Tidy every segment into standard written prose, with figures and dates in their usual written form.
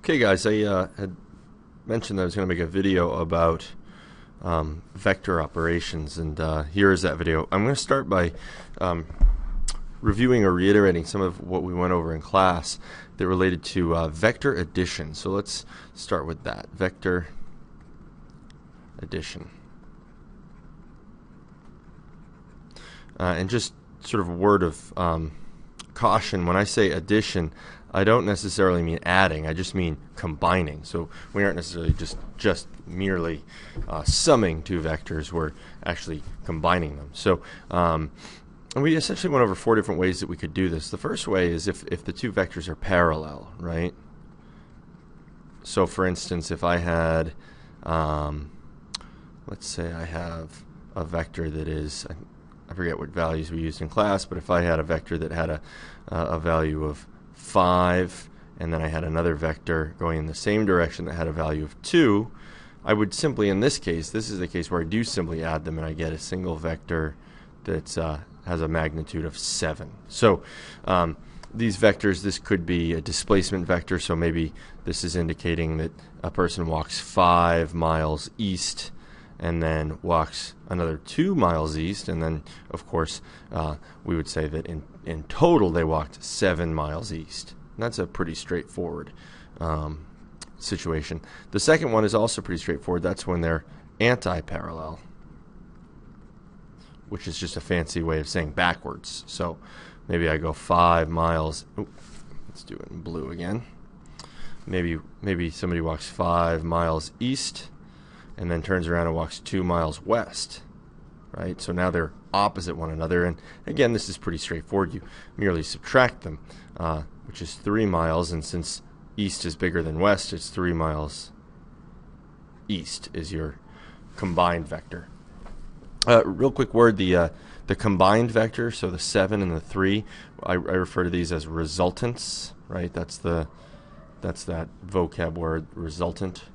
Okay, guys, I had mentioned that I was going to make a video about vector operations, and here is that video. I'm going to start by reviewing or reiterating some of what we went over in class that related to vector addition. So let's start with that, vector addition. And just sort of a word of caution, when I say addition, I don't necessarily mean adding, I just mean combining. So we aren't necessarily just merely summing two vectors, we're actually combining them. So and we essentially went over 4 different ways that we could do this. The first way is if the two vectors are parallel, right? So for instance, if I had, let's say I have a vector that is, I forget what values we used in class, but if I had a vector that had a value of 5, and then I had another vector going in the same direction that had a value of 2, I would simply, in this case, this is the case where I do simply add them and I get a single vector that has a magnitude of 7. So these vectors, this could be a displacement vector, so maybe this is indicating that a person walks 5 miles east and then walks another 2 miles east, and then of course we would say that in total they walked 7 miles east. And that's a pretty straightforward situation. The second one is also pretty straightforward. That's when they're anti-parallel, which is just a fancy way of saying backwards. So maybe I go 5 miles. Ooh, let's do it in blue again. Maybe somebody walks 5 miles east and then turns around and walks 2 miles west, right? So now they're opposite one another, and again, this is pretty straightforward. You merely subtract them, which is 3 miles, and since east is bigger than west, it's 3 miles east is your combined vector. Real quick word, the combined vector, so the 7 and the 3, I refer to these as resultants, right? That's that vocab word, resultant.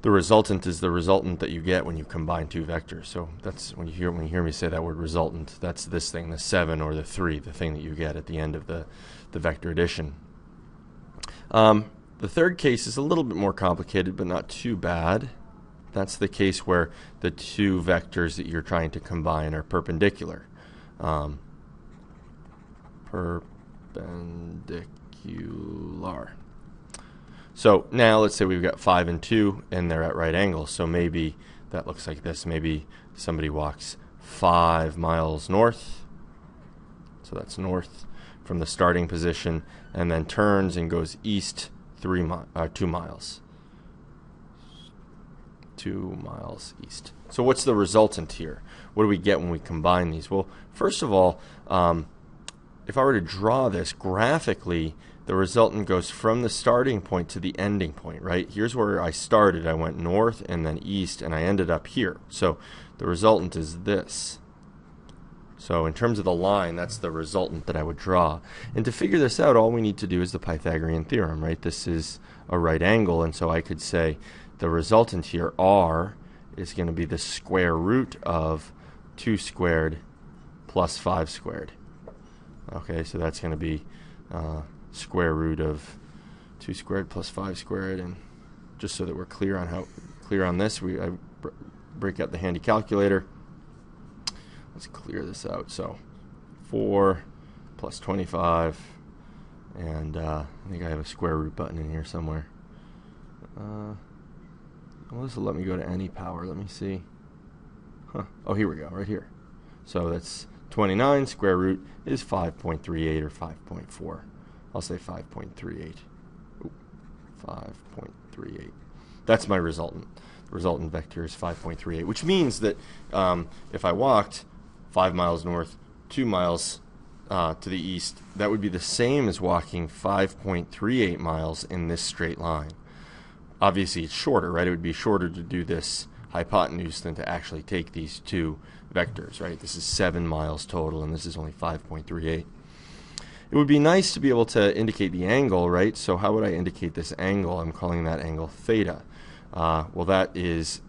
The resultant is the resultant that you get when you combine two vectors. So that's when you hear me say that word resultant, that's this thing, the 7 or the 3, the thing that you get at the end of the vector addition. The third case is a little bit more complicated, but not too bad. That's the case where the two vectors that you're trying to combine are perpendicular. Perpendicular. So now let's say we've got 5 and 2 and they're at right angles. So maybe that looks like this. Maybe somebody walks 5 miles north. So that's north from the starting position, and then turns and goes east 2 miles. 2 miles east. So what's the resultant here? What do we get when we combine these? Well, first of all, if I were to draw this graphically, the resultant goes from the starting point to the ending point, right? Here's where I started. I went north and then east, and I ended up here. So the resultant is this. So in terms of the line, that's the resultant that I would draw. And to figure this out, all we need to do is the Pythagorean theorem, right? This is a right angle, and so I could say the resultant here, r, is going to be the square root of 2 squared plus 5 squared. Okay, so that's going to be square root of 2 squared plus 5 squared, and just so that we're clear on this, I break out the handy calculator. Let's clear this out. So 4 plus 25, and I think I have a square root button in here somewhere. Well, this will let me go to any power. Let me see. Oh, here we go, right here. So that's 29. Square root is 5.38 or 5.4. I'll say 5.38. 5.38. That's my resultant. The resultant vector is 5.38, which means that if I walked 5 miles north, 2 miles to the east, that would be the same as walking 5.38 miles in this straight line. Obviously, it's shorter, right? It would be shorter to do this hypotenuse than to actually take these two vectors, right? This is 7 miles total, and this is only 5.38. It would be nice to be able to indicate the angle, right? So how would I indicate this angle? I'm calling that angle theta. Well, that is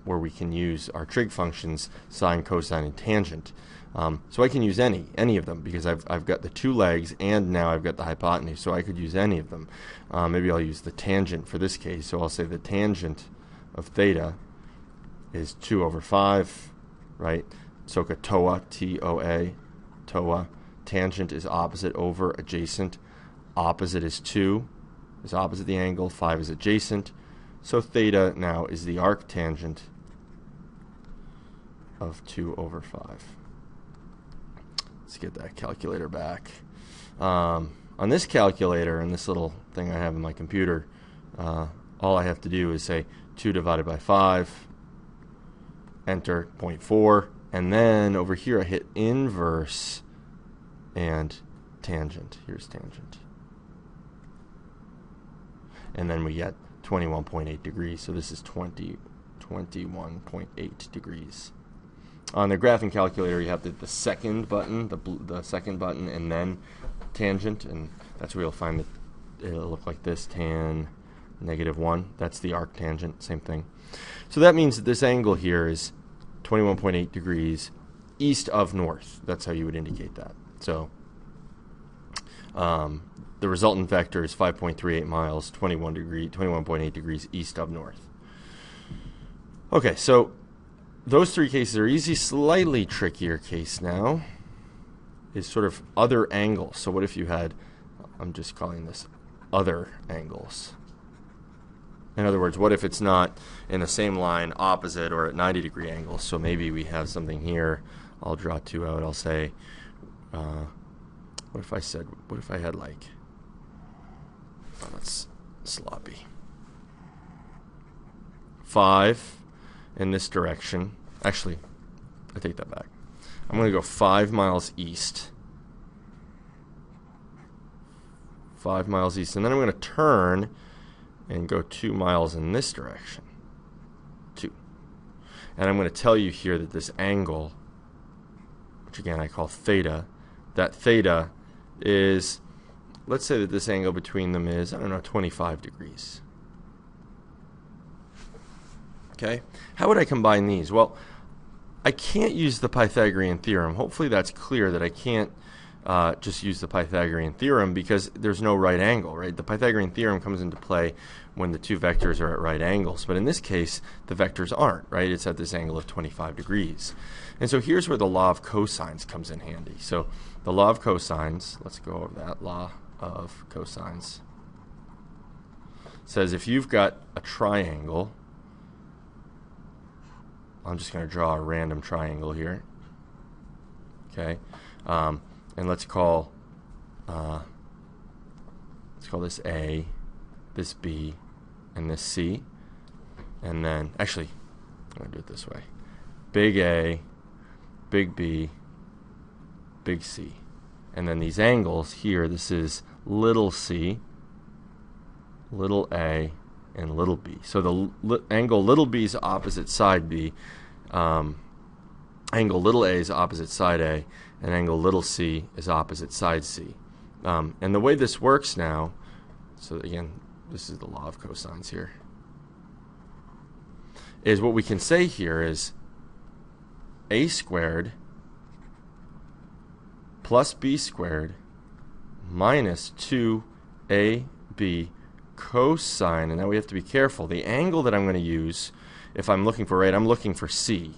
where we can use our trig functions, sine, cosine, and tangent. So I can use any of them because I've got the two legs and now I've got the hypotenuse, so I could use any of them. Maybe I'll use the tangent for this case, so I'll say the tangent of theta is 2 over 5, right? SOHCAHTOA, T-O-A, TOA. Tangent is opposite over adjacent. Opposite is 2, is opposite the angle. 5 is adjacent. So theta now is the arctangent of 2 over 5. Let's get that calculator back. On this calculator and this little thing I have in my computer, all I have to do is say 2 divided by 5, enter 0.4, and then over here I hit inverse and tangent. Here's tangent. And then we get 21.8 degrees. So this is 21.8 degrees. On the graphing calculator, you have the second button, the second button, and then tangent, and that's where you'll find that it'll look like this, tan -1. That's the arctangent, same thing. So that means that this angle here is 21.8 degrees east of north. That's how you would indicate that. So the resultant vector is 5.38 miles, 21.8 degrees east of north. Okay, so those three cases are easy. Slightly trickier case now is sort of other angles. So what if you had, I'm just calling this other angles. In other words, what if it's not in the same line opposite or at 90-degree angles? So maybe we have something here. I'll draw 2 out. I'll say, what if I had like, oh, that's sloppy. 5 in this direction. Actually, I take that back. I'm going to go 5 miles east. 5 miles east. And then I'm going to turn and go 2 miles in this direction. 2. And I'm going to tell you here that this angle, which again I call theta, that theta is, let's say that this angle between them is, I don't know, 25 degrees. Okay? How would I combine these? Well, I can't use the Pythagorean theorem. Hopefully that's clear that I can't just use the Pythagorean theorem because there's no right angle, right? The Pythagorean theorem comes into play when the two vectors are at right angles. But in this case, the vectors aren't, right? It's at this angle of 25 degrees. And so here's where the law of cosines comes in handy. So the law of cosines, let's go over that. Law of cosines says if you've got a triangle, I'm just going to draw a random triangle here. Okay, and let's call this A, this B, and this C. And then, actually, I'm going to do it this way. Big A, big B, big C. And then these angles here, this is little c, little a, and little b. So the angle little b is opposite side b, angle little a is opposite side a, and angle little c is opposite side c. And the way this works now, so again, this is the law of cosines here, is what we can say here is a squared plus b squared minus 2ab cosine, and now we have to be careful. The angle that I'm going to use, if I'm looking for, right, I'm looking for c.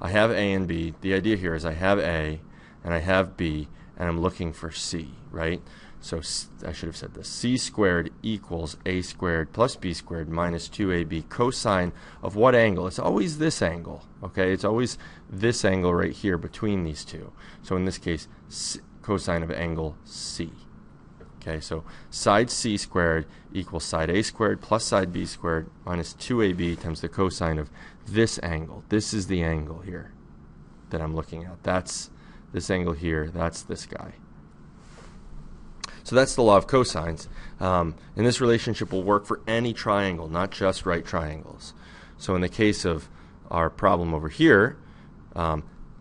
I have a and b. The idea here is I have a and I have b, and I'm looking for c, right? So I should have said this. C squared equals a squared plus b squared minus 2ab cosine of what angle? It's always this angle, okay? It's always this angle right here between these two. So in this case, cosine of angle C. Okay, so side C squared equals side A squared plus side B squared minus 2ab times the cosine of this angle. This is the angle here that I'm looking at. That's this angle here. That's this guy. So that's the law of cosines. And this relationship will work for any triangle, not just right triangles. So in the case of our problem over here,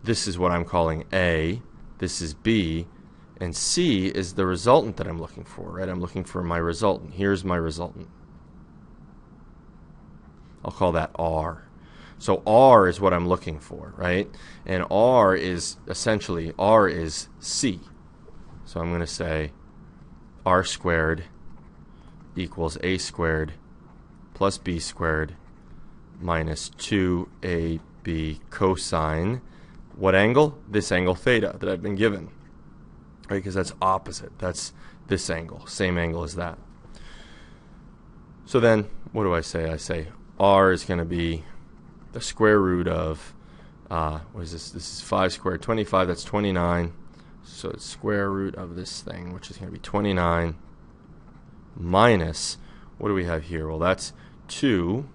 this is what I'm calling A, this is B, and C is the resultant that I'm looking for, right? I'm looking for my resultant. Here's my resultant. I'll call that R. So R is what I'm looking for, right? And R is essentially, R is C. So I'm going to say R squared equals A squared plus B squared minus 2AB cosine, what angle? This angle theta that I've been given, right? Because that's opposite. That's this angle, same angle as that. So then, what do I say? I say R is going to be the square root of, what is this? This is 5 squared, 25, that's 29. So it's square root of this thing, which is going to be 29 minus, what do we have here? Well, that's 2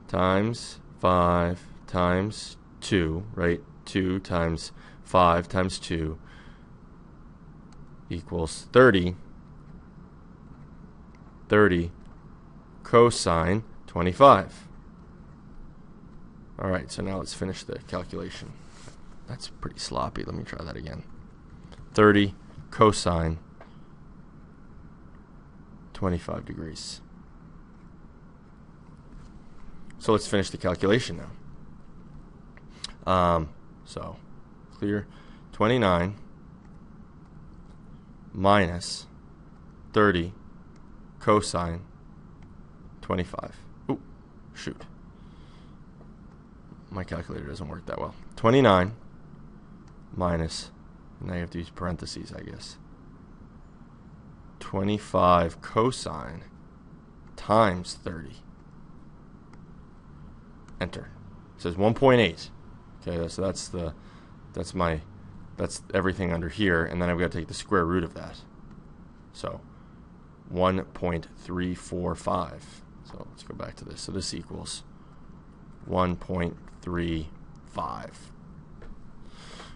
times 5 times 2, right? 2 times 5 times 2 equals 30. 30 cosine 25. All right, so now let's finish the calculation. That's pretty sloppy. Let me try that again. 30 cosine 25 degrees. So let's finish the calculation now. So clear, 29 minus 30 cosine 25. Ooh, shoot. My calculator doesn't work that well. 29 minus, now you have to use parentheses, I guess. 25 cosine times 30. Enter. It says 1.8. Okay, so that's everything under here, and then I've got to take the square root of that. So 1.345. So let's go back to this. So this equals 1.35.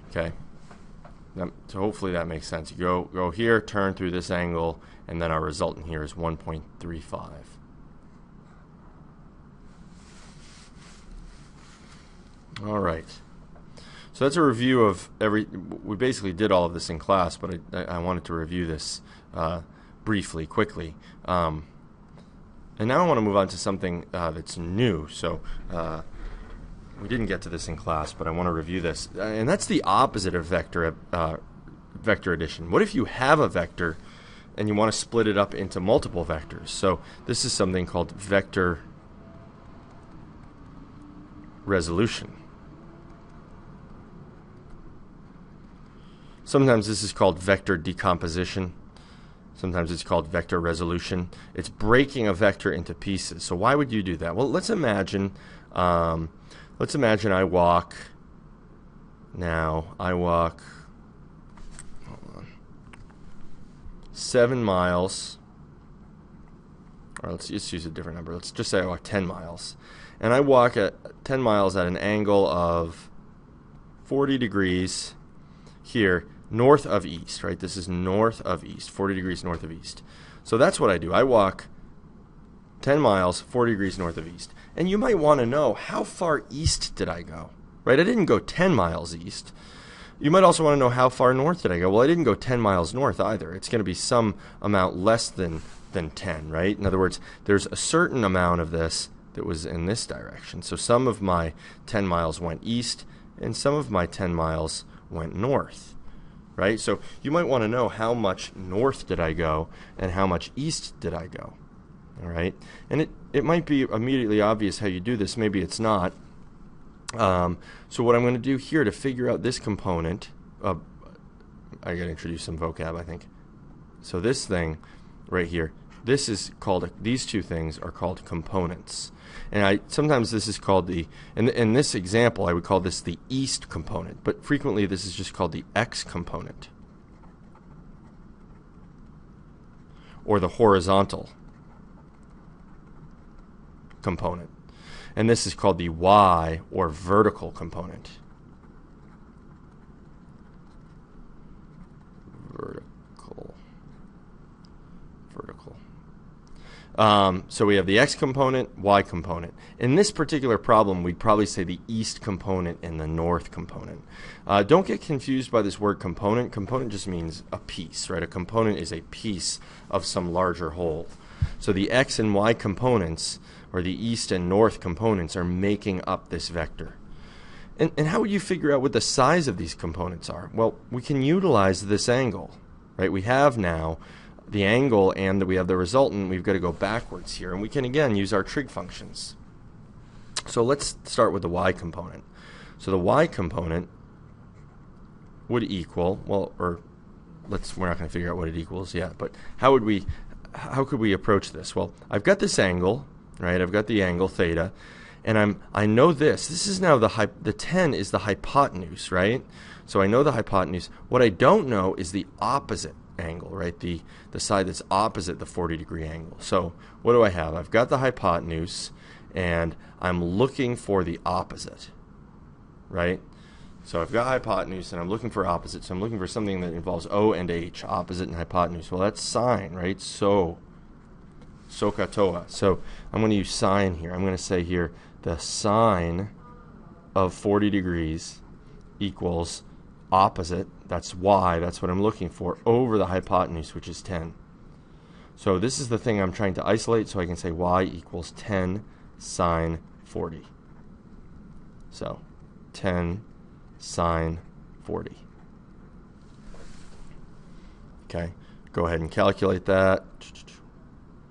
Okay. So hopefully that makes sense. You go here, turn through this angle, and then our resultant here is 1.35. All right. So that's a review of we basically did all of this in class, but I wanted to review this briefly, quickly. And now I want to move on to something that's new. So we didn't get to this in class, but I want to review this. And that's the opposite of vector addition. What if you have a vector and you want to split it up into multiple vectors? So this is something called vector resolution. Sometimes this is called vector decomposition. Sometimes it's called vector resolution. It's breaking a vector into pieces. So why would you do that? Well, let's imagine I walk. Now I walk 7 miles. Or let's just use a different number. Let's just say I walk 10 miles. And I walk at 10 miles at an angle of 40 degrees here, north of east, right? This is north of east, 40 degrees north of east. So that's what I do. I walk 10 miles, 40 degrees north of east. And you might want to know, how far east did I go, right? I didn't go 10 miles east. You might also want to know, how far north did I go? Well, I didn't go 10 miles north either. It's going to be some amount less than 10, right? In other words, there's a certain amount of this that was in this direction. So some of my 10 miles went east, and some of my 10 miles went north, right? So you might want to know, how much north did I go and how much east did I go, all right? And it might be immediately obvious how you do this. Maybe it's not. So what I'm going to do here to figure out this component, I got to introduce some vocab, I think. So this thing right here, this is called, these two things are called components. And sometimes this is called in this example, I would call this the east component, but frequently this is just called the x component, or the horizontal component. And this is called the y, or vertical component. Vertical. So we have the x component, y component. In this particular problem, we'd probably say the east component and the north component. Don't get confused by this word component. Component just means a piece, right? A component is a piece of some larger whole. So the x and y components, or the east and north components, are making up this vector. And how would you figure out what the size of these components are? Well, we can utilize this angle, right? We have now the angle and we have the resultant. We've got to go backwards here. And we can, again, use our trig functions. So let's start with the y component. So the y component would equal, well, or we're not going to figure out what it equals yet, but how could we approach this? Well, I've got this angle, right? I've got the angle theta, and I know this. This is now the 10 is the hypotenuse, right? So I know the hypotenuse. What I don't know is the opposite angle, right? The side that's opposite the 40-degree angle. So what do I have? I've got the hypotenuse, and I'm looking for the opposite, right? So I've got hypotenuse, and I'm looking for opposite. So I'm looking for something that involves O and H, opposite and hypotenuse. Well, that's sine, right? So SOHCAHTOA. So I'm going to use sine here. I'm going to say here the sine of 40 degrees equals opposite, that's y, that's what I'm looking for, over the hypotenuse, which is 10. So this is the thing I'm trying to isolate, so I can say y equals 10 sine 40. So 10 sine 40. Okay, go ahead and calculate that.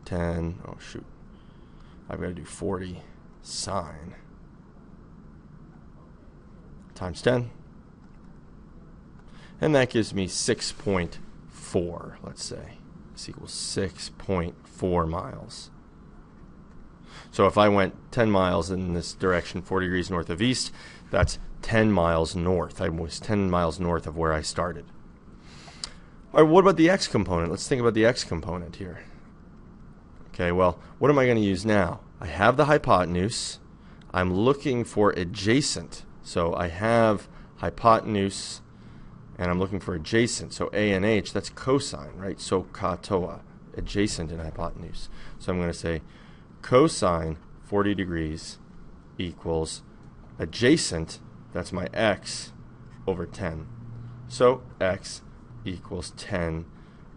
10, oh shoot, I've got to do 40 sine times 10. And that gives me 6.4, let's say. This equals 6.4 miles. So if I went 10 miles in this direction, 40 degrees north of east, that's 10 miles north. I was 10 miles north of where I started. All right, what about the x component? Let's think about the x component here. Okay, well, what am I going to use now? I have the hypotenuse. I'm looking for adjacent. So I have hypotenuse, and I'm looking for adjacent. So A and H, that's cosine, right? So SOHCAHTOA, adjacent and hypotenuse. So I'm going to say cosine 40 degrees equals adjacent, that's my x, over 10. So x equals 10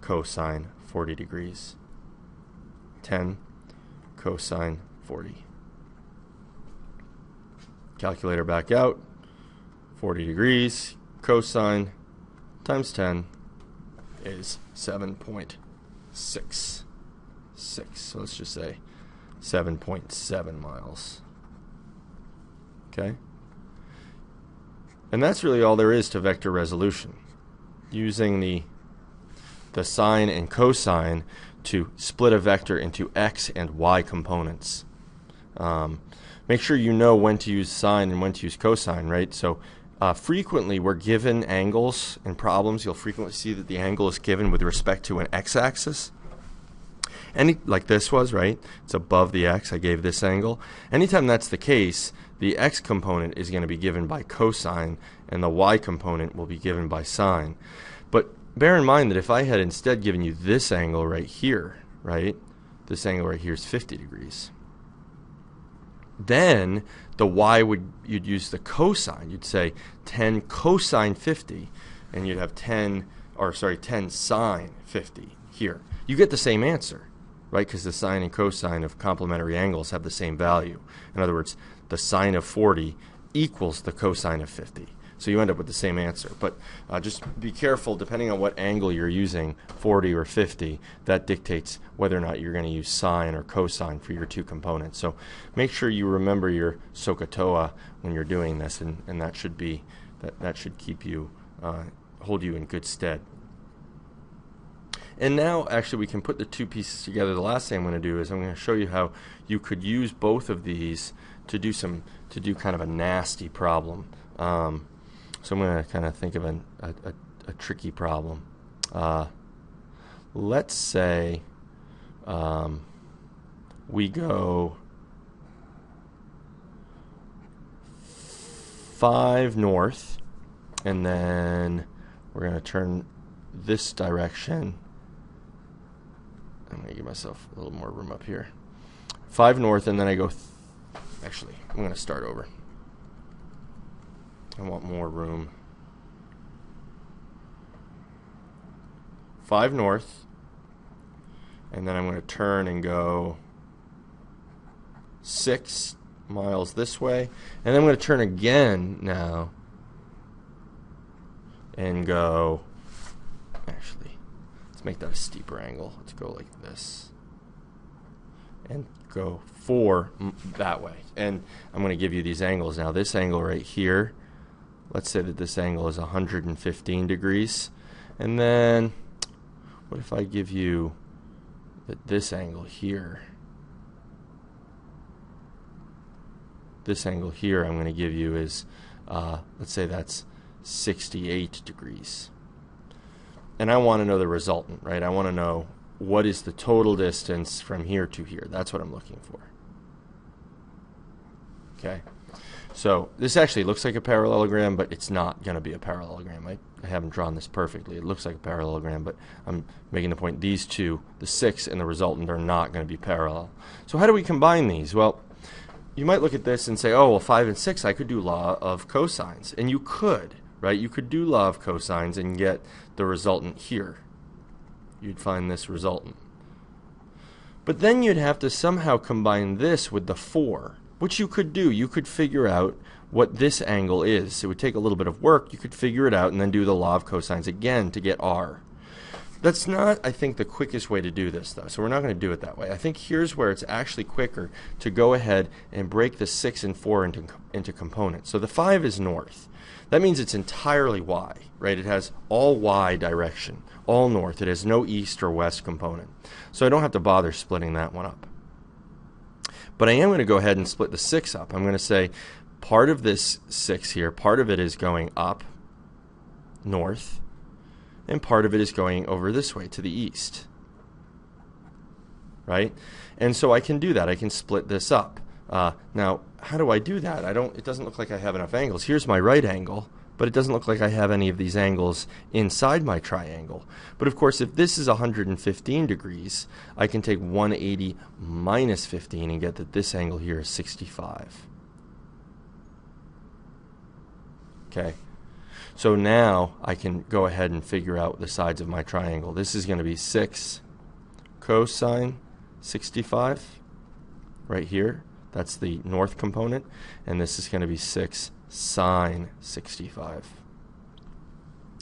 cosine 40 degrees. 10 cosine 40. Calculator back out. 40 degrees cosine times 10 is 7.66. So let's just say 7.7 miles. Okay? And that's really all there is to vector resolution. Using the sine and cosine to split a vector into x and y components. Make sure you know when to use sine and when to use cosine, right? So frequently we're given angles in problems. You'll frequently see that the angle is given with respect to an x-axis. Like this was, right? It's above the x. I gave this angle. Anytime that's the case, the x component is going to be given by cosine, and the y component will be given by sine. But bear in mind that if I had instead given you this angle right here, right? This angle right here is 50 degrees. Then the y you'd use the cosine. You'd say 10 cosine 50, and you'd have 10 sine 50 here. You get the same answer, right? Because the sine and cosine of complementary angles have the same value. In other words, the sine of 40 equals the cosine of 50. So you end up with the same answer. But just be careful, depending on what angle you're using, 40 or 50, that dictates whether or not you're going to use sine or cosine for your two components. So make sure you remember your SOHCAHTOA when you're doing this, and that should be that should keep you hold you in good stead. And now, actually, we can put the two pieces together. The last thing I'm going to do is I'm going to show you how you could use both of these to do kind of a nasty problem. So I'm going to kind of think of a tricky problem. Let's say we go 5 north, and then we're going to turn this direction. I'm going to give myself a little more room up here. 5 north, and then I go... Actually, I'm going to start over. I want more room. 5 north, and then I'm going to turn and go 6 miles this way, and then I'm going to turn again now and go, actually, let's make that a steeper angle. Let's go like this and go 4 that way. And I'm going to give you these angles now. This angle right here, let's say that this angle is 115 degrees. And then what if I give you that this angle here, this angle here I'm going to give you is, let's say that's 68 degrees. And I want to know the resultant, right? I want to know what is the total distance from here to here. That's what I'm looking for. Okay. So this actually looks like a parallelogram, but it's not going to be a parallelogram. I haven't drawn this perfectly. It looks like a parallelogram, but I'm making the point these two, the 6 and the resultant, are not going to be parallel. So how do we combine these? Well, you might look at this and say, oh, well, 5 and 6, I could do law of cosines. And you could, right? You could do law of cosines and get the resultant here. You'd find this resultant. But then you'd have to somehow combine this with the 4, which you could do. You could figure out what this angle is. It would take a little bit of work. You could figure it out and then do the law of cosines again to get r. That's not, I think, the quickest way to do this, though, so we're not going to do it that way. I think here's where it's actually quicker to go ahead and break the 6 and 4 into components. So the 5 is north. That means it's entirely y, right? It has all y direction, all north. It has no east or west component. So I don't have to bother splitting that one up. But I am going to go ahead and split the 6 up. I'm going to say part of this 6 here, part of it is going up north, and part of it is going over this way to the east, right? And so I can do that. I can split this up. Now, how do I do that? It doesn't look like I have enough angles. Here's my right angle, but it doesn't look like I have any of these angles inside my triangle. But of course, if this is 115 degrees, I can take 180 minus 15 and get that this angle here is 65. Okay. So now I can go ahead and figure out the sides of my triangle. This is going to be 6 cosine 65 right here. That's the north component. And this is going to be 6 sine 65.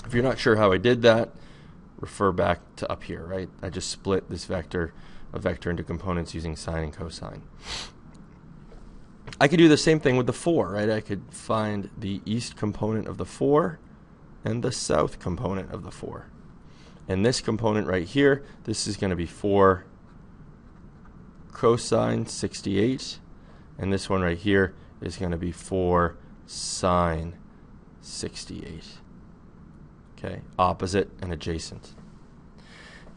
If you're not sure how I did that, refer back to up here, right? I just split this vector into components using sine and cosine. I could do the same thing with the 4, right? I could find the east component of the 4 and the south component of the 4. And this component right here, this is going to be 4 cosine 68. And this one right here is going to be 4 sine 68. Okay, opposite and adjacent.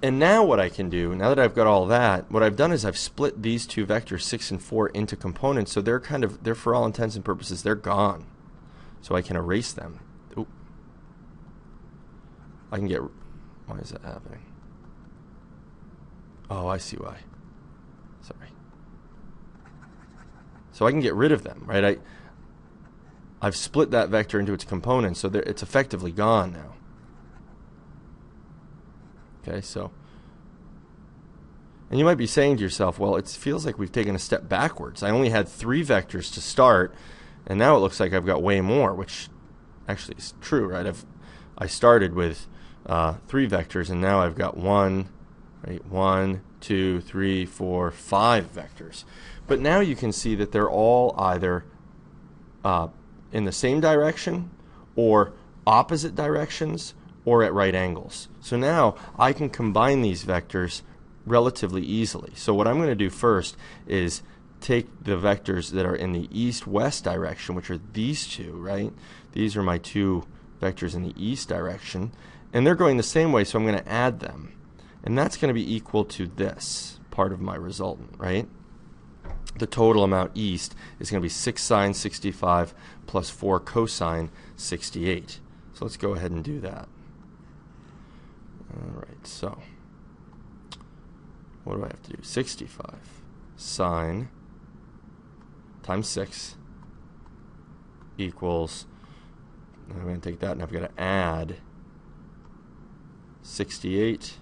And now what I can do, now that I've got all that, what I've done is I've split these two vectors, 6 and 4, into components. So they're for all intents and purposes, they're gone. So I can erase them. Oop. I can get, why is that happening? Oh, I see why. Sorry. So I can get rid of them, right? I've split that vector into its components, so it's effectively gone now. Okay, so, and you might be saying to yourself, well, it feels like we've taken a step backwards. I only had 3 vectors to start, and now it looks like I've got way more, which actually is true, right? I started with 3 vectors, and now I've got 1, 2, 3, 4, 5 vectors. But now you can see that they're all either in the same direction or opposite directions or at right angles. So now I can combine these vectors relatively easily. So what I'm going to do first is take the vectors that are in the east-west direction, which are these two, right? These are my 2 vectors in the east direction, and they're going the same way, so I'm going to add them. And that's going to be equal to this part of my resultant, right? The total amount east is going to be 6 sine 65 plus 4 cosine 68. So let's go ahead and do that. All right, so what do I have to do? 65 sine times 6 equals, I'm going to take that and I've got to add 68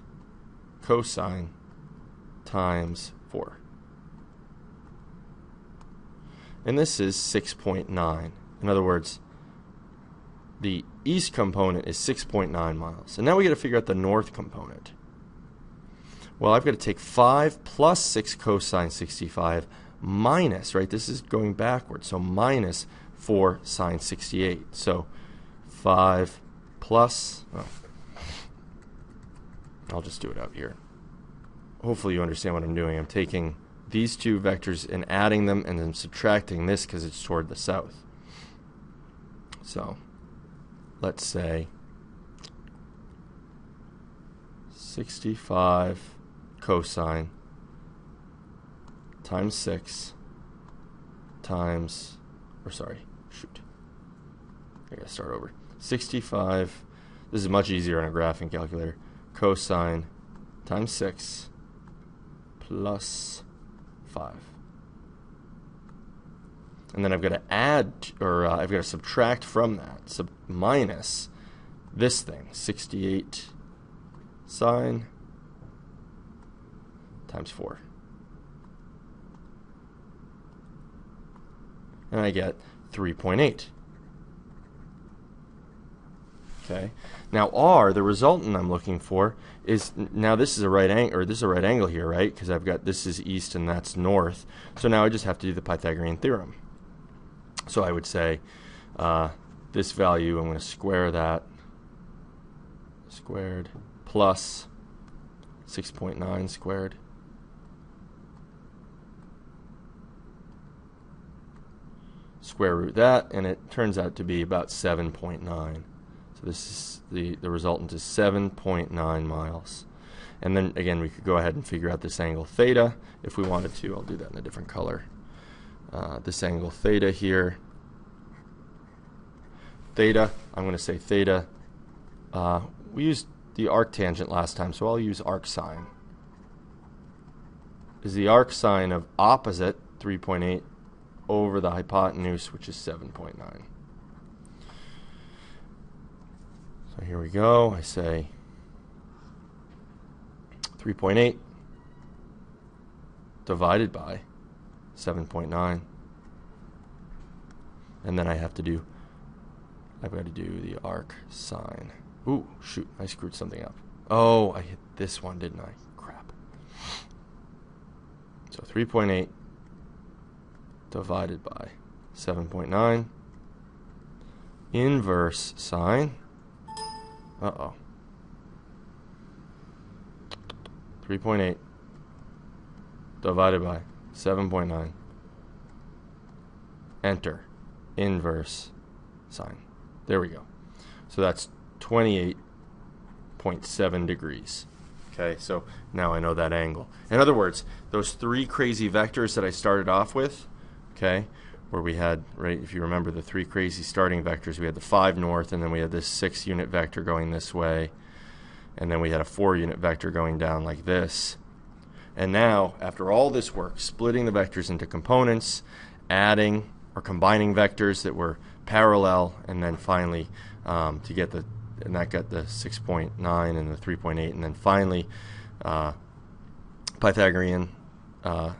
cosine times 4. And this is 6.9. In other words, the east component is 6.9 miles. And now we got to figure out the north component. Well, I've got to take 5 plus 6 cosine 65 minus, right? This is going backwards, so minus 4 sine 68. So 5 plus, I'll just do it out here. Hopefully you understand what I'm doing. I'm taking these two vectors and adding them and then subtracting this because it's toward the south. So let's say 65 cosine times 6 times, I gotta start over. 65, this is much easier on a graphing calculator, cosine times 6 plus 5. And then I've got to add, or I've got to subtract from that, minus this thing, 68 sine times 4. And I get 3.8. Okay. Now R, the resultant I'm looking for, is now this is a right angle, or this is a right angle here, right? Because I've got this is east and that's north. So now I just have to do the Pythagorean theorem. So I would say this value, I'm going to square that, squared plus 6.9 squared. Square root that, and it turns out to be about 7.9. So this is the resultant is 7.9 miles. And then again, we could go ahead and figure out this angle theta if we wanted to. I'll do that in a different color. This angle theta here. Theta, I'm going to say theta. We used the arctangent last time, so I'll use arcsine. Is the arcsine of opposite 3.8 over the hypotenuse, which is 7.9. So here we go. I say 3.8 divided by 7.9. And then I've got to do the arc sine. Ooh, shoot, I screwed something up. Oh, I hit this one, didn't I? Crap. So 3.8 divided by 7.9 inverse sine. 3.8 divided by 7.9. Enter. Inverse sine. There we go. So that's 28.7 degrees. Okay, so now I know that angle. In other words, those three crazy vectors that I started off with, okay, where we had, right, if you remember the three crazy starting vectors, we had the 5 north, and then we had this 6-unit vector going this way, and then we had a 4-unit vector going down like this. And now, after all this work, splitting the vectors into components, adding or combining vectors that were parallel, and then finally to get the, and that got the 6.9 and the 3.8, and then finally Pythagorean to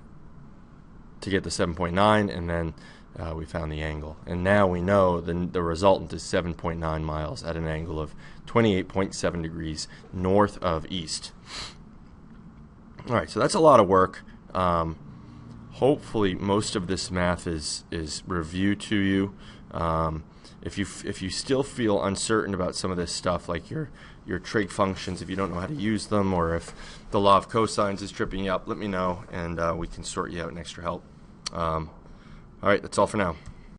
get the 7.9, and then we found the angle. And now we know the resultant is 7.9 miles at an angle of 28.7 degrees north of east. All right, so that's a lot of work. Hopefully most of this math is reviewed to you. If you still feel uncertain about some of this stuff, like your trig functions, if you don't know how to use them, or if the law of cosines is tripping you up, let me know, and we can sort you out and extra help. All right, that's all for now.